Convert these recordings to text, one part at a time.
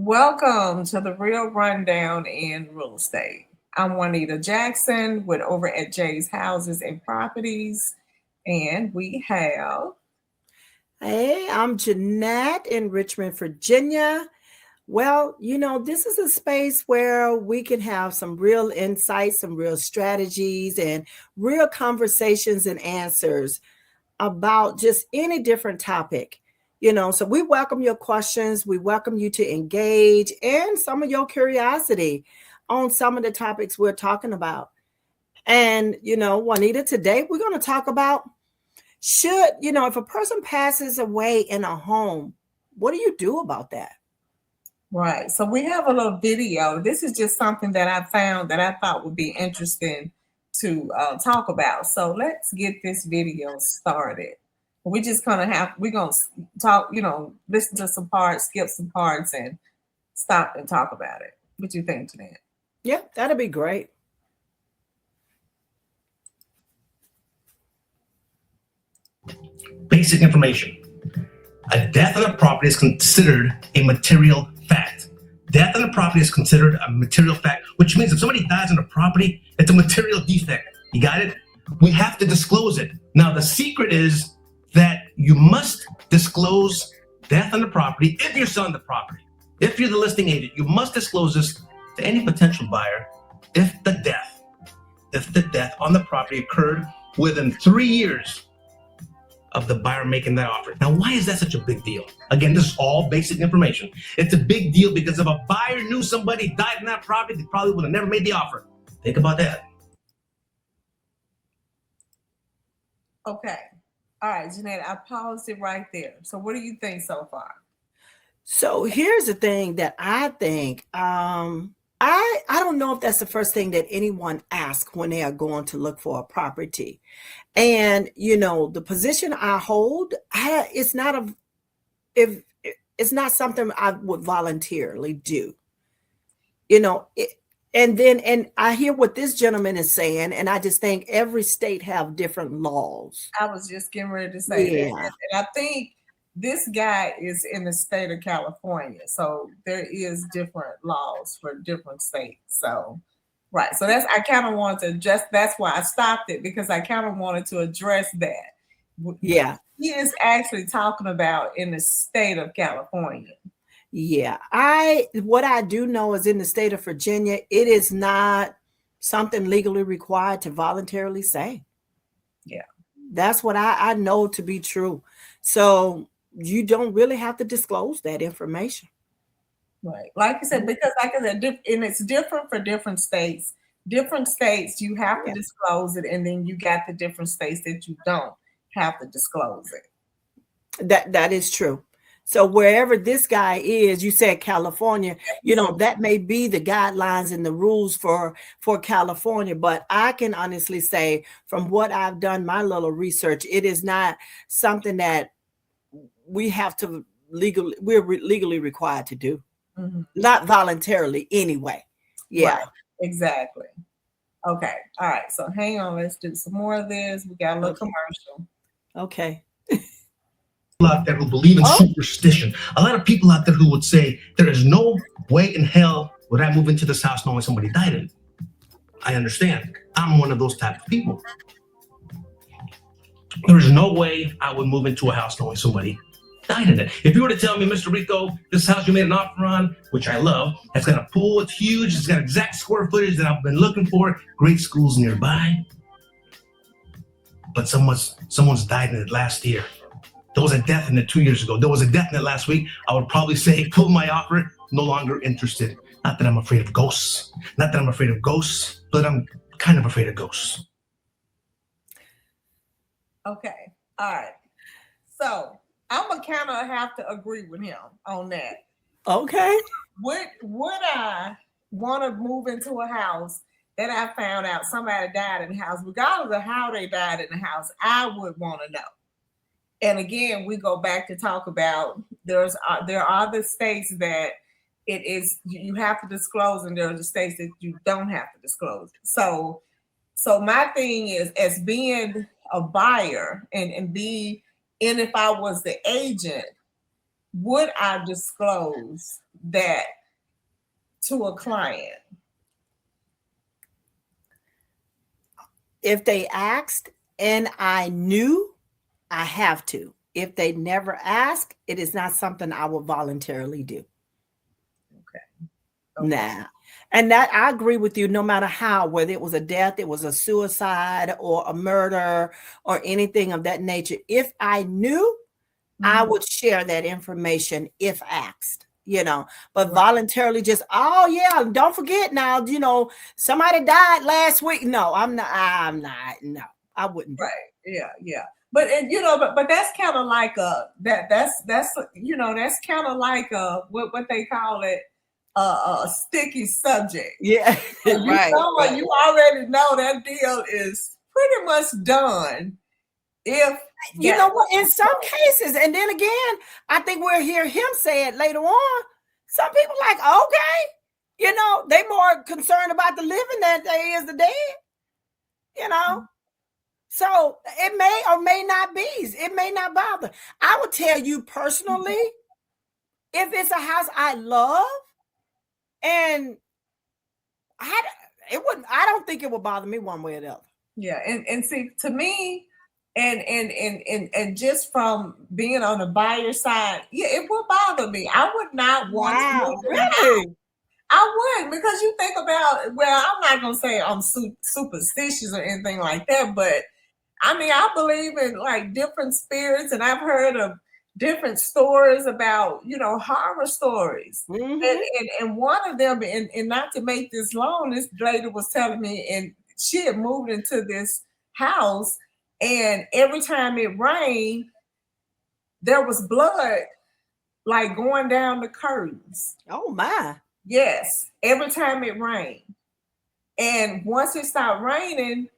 Welcome to the Real Rundown in Real Estate. I'm Juanita Jackson with over at Jay's Houses and Properties, and we have Hey, I'm Jeanette in Richmond, Virginia. Well, this is a space where we can have some real insights, some real strategies, and real conversations and answers about just any different topic. So we welcome your questions, we welcome you to engage and some of your curiosity on some of the topics we're talking about. And, Juanita, today we're going to talk about if a person passes away in a home, what do you do about that? right. So we have a little video. This is just something that I found that I thought would be interesting to talk about. So let's get this video started. We just we're gonna talk, listen to some parts, skip some parts, and stop and talk about it. What you think, Jeanette? Yeah, that'd be great. Basic information. A death on a property is considered a material fact. Death on a property is considered a material fact, which means if somebody dies on a property, it's a material defect. You got it? We have to disclose it. Now, the secret is that you must disclose death on the property if you're selling the property. If you're the listing agent, you must disclose this to any potential buyer if the death on the property occurred within 3 years of the buyer making that offer. Now, why is that such a big deal? Again, this is all basic information. It's a big deal because if a buyer knew somebody died in that property, they probably would have never made the offer. Think about that. Okay. All right, Jeanette, I paused it right there. So what do you think so far? So here's the thing that I think. I don't know if that's the first thing that anyone asks when they are going to look for a property. And the position I hold, it's not something I would voluntarily do. And I hear what this gentleman is saying, and I just think every state have different laws. I was just getting ready to say that. And I think this guy is in the state of California, so there is different laws for different states. So, right. So I kind of wanted to that's why I stopped it, because I kind of wanted to address that. Yeah. He is actually talking about in the state of California. Yeah. What I do know is in the state of Virginia, it is not something legally required to voluntarily say. Yeah. That's what I know to be true. So you don't really have to disclose that information. Right. Like I said, because like I said, and it's different for different states. Different states, you have to disclose it, and then you got the different states that you don't have to disclose it. That is true. So wherever this guy is, you said California, that may be the guidelines and the rules for California. But I can honestly say, from what I've done, my little research, it is not something that we're legally required to do. Mm-hmm. Not voluntarily anyway. Yeah. Right. Exactly. Okay. All right. So hang on. Let's do some more of this. We got a little commercial. Okay. Out there who believe in superstition. A lot of people out there who would say there is no way in hell would I move into this house knowing somebody died in it. I understand. I'm one of those type of people. There's no way I would move into a house knowing somebody died in it. If you were to tell me, Mr. Rico, this house you made an offer on, which I love, it's got a pool, it's huge, it's got exact square footage that I've been looking for, great schools nearby, but someone's died in it last year. There was a death in it 2 years ago. There was a death in it last week. I would probably say, pull my offer, no longer interested. Not that I'm afraid of ghosts, but I'm kind of afraid of ghosts. Okay. All right. So I'm gonna kind of have to agree with him on that. Okay. Would I want to move into a house that I found out somebody died in the house, regardless of how they died in the house? I would want to know. And again, we go back to talk about there are the states that it is you have to disclose, and there are the states that you don't have to disclose. So my thing is, as being a buyer and if I was the agent, would I disclose that to a client? If they asked and I knew, I have to. If they never ask, it is not something I will voluntarily do. Okay. Nah. And that I agree with you, no matter how, whether it was a death, it was a suicide or a murder or anything of that nature. If I knew, I would share that information if asked, but voluntarily just, oh yeah, don't forget now, somebody died last week. No, I'm not, no, I wouldn't. Right. Yeah. But but that's kind of like that's that's kind of like what they call it, a sticky subject. Yeah. Right. You already know that deal is pretty much done. If you know what, in some cases, and then again, I think we'll hear him say it later on. Some people like, okay, they more concerned about the living than they is the dead, So it may or may not be. It may not bother. I would tell you personally, if it's a house I love, and I don't think it would bother me one way or the other. Yeah, and see, to me, and just from being on the buyer side, yeah, it will bother me. I would not want to. Really? I wouldn't, because you think about, well, I'm not gonna say I'm superstitious or anything like that, but I mean, I believe in like different spirits, and I've heard of different stories about, horror stories. And one of them, and not to make this long, this lady was telling me, and she had moved into this house, and every time it rained, there was blood like going down the curtains. Oh my. Yes, every time it rained. And once it stopped raining,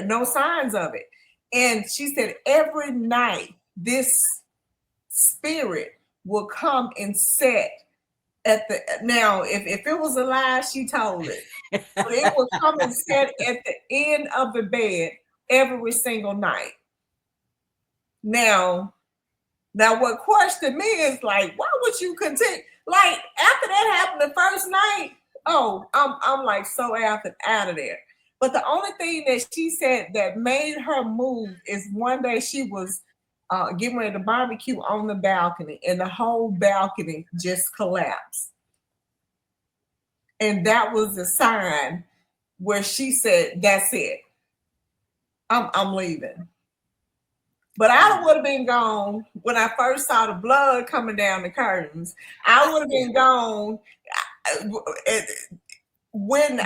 no signs of it. And she said every night this spirit will come and sit at the, now if it was a lie, she told it. But it will come and sit at the end of the bed every single night. Now what questioned me is like, why would you continue? Like after that happened the first night, I'm like so out of there. But the only thing that she said that made her move is one day she was getting ready to barbecue on the balcony, and the whole balcony just collapsed. And that was a sign where she said, "That's it. I'm leaving." But I would have been gone when I first saw the blood coming down the curtains. I would have been gone when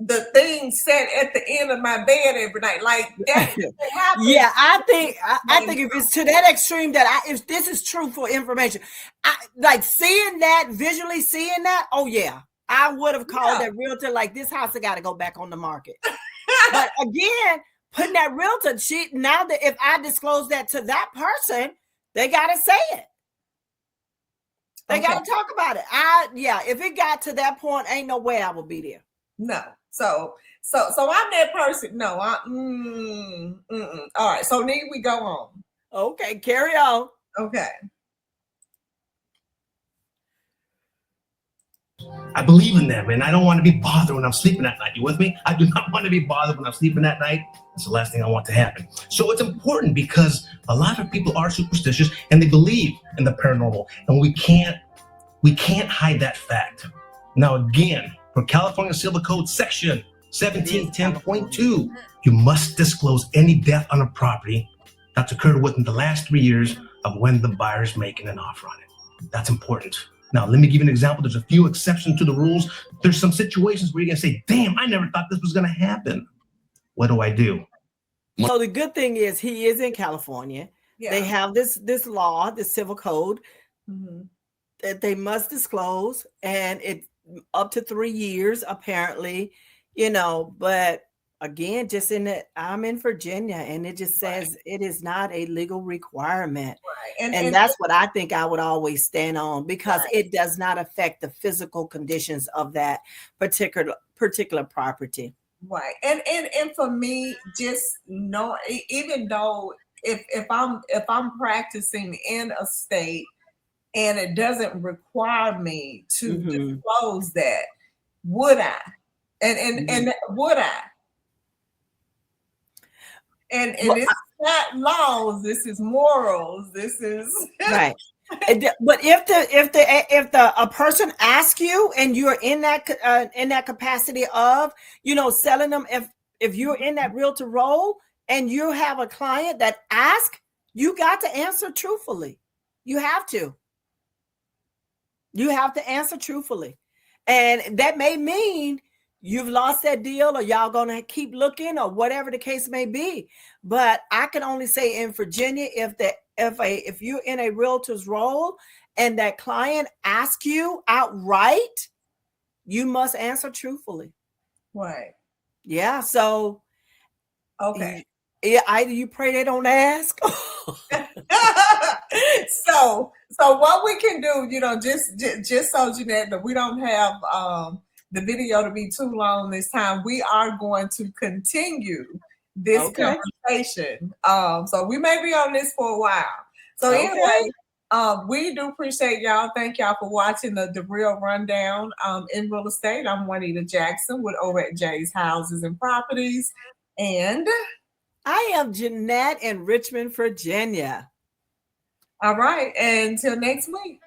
the thing sat at the end of my bed every night. Like that happened. Yeah, I think if it's to that extreme that if this is truthful information, like seeing that, visually seeing that, oh yeah, I would have called that realtor like, this house has got to go back on the market. But again, putting that realtor, now that if I disclose that to that person, they got to say it. They got to talk about it. If it got to that point, ain't no way I will be there. No. So I'm that person. No, all right. So need we go on? Okay, carry on. Okay. I believe in them, and I don't want to be bothered when I'm sleeping at night. You with me? I do not want to be bothered when I'm sleeping at night. That's the last thing I want to happen. So it's important because a lot of people are superstitious and they believe in the paranormal, and we can't hide that fact. Now, again, for California Civil Code section 1710.2, you must disclose any death on a property that's occurred within the last 3 years of when the buyer is making an offer on it. That's important. Now, let me give you an example. There's a few exceptions to the rules. There's some situations where you're gonna say, damn, I never thought this was gonna happen. What do I do? So the good thing is he is in California. Yeah. They have this law, the civil code, that they must disclose, and it's up to 3 years, apparently, but again, just I'm in Virginia, and it just says it is not a legal requirement. Right. And that's what I think I would always stand on, because it does not affect the physical conditions of that particular property. Right. And for me, just know, even though if I'm practicing in a state and it doesn't require me to Mhm. disclose that, would I? And would I? And Well, it's not laws. This is morals. This is right. But if a person asks you and you're in that capacity of, you know, selling them, if you're in that realtor role and you have a client that asks, you got to answer truthfully. You have to. You have to answer truthfully. And that may mean you've lost that deal, or y'all gonna keep looking, or whatever the case may be. But I can only say in Virginia, if you're in a realtor's role and that client asks you outright, you must answer truthfully. right. Yeah. So Okay. either you pray they don't ask. so what we can do, you know, just so Jeanette, that we don't have the video to be too long this time, we are going to continue this Okay. conversation. So we may be on this for a while. So Okay. anyway, we do appreciate y'all. Thank y'all for watching the Real Rundown in Real Estate. I'm Juanita Jackson with over at Jay's Houses and Properties. And I am Jeanette in Richmond, Virginia. all right, until next week.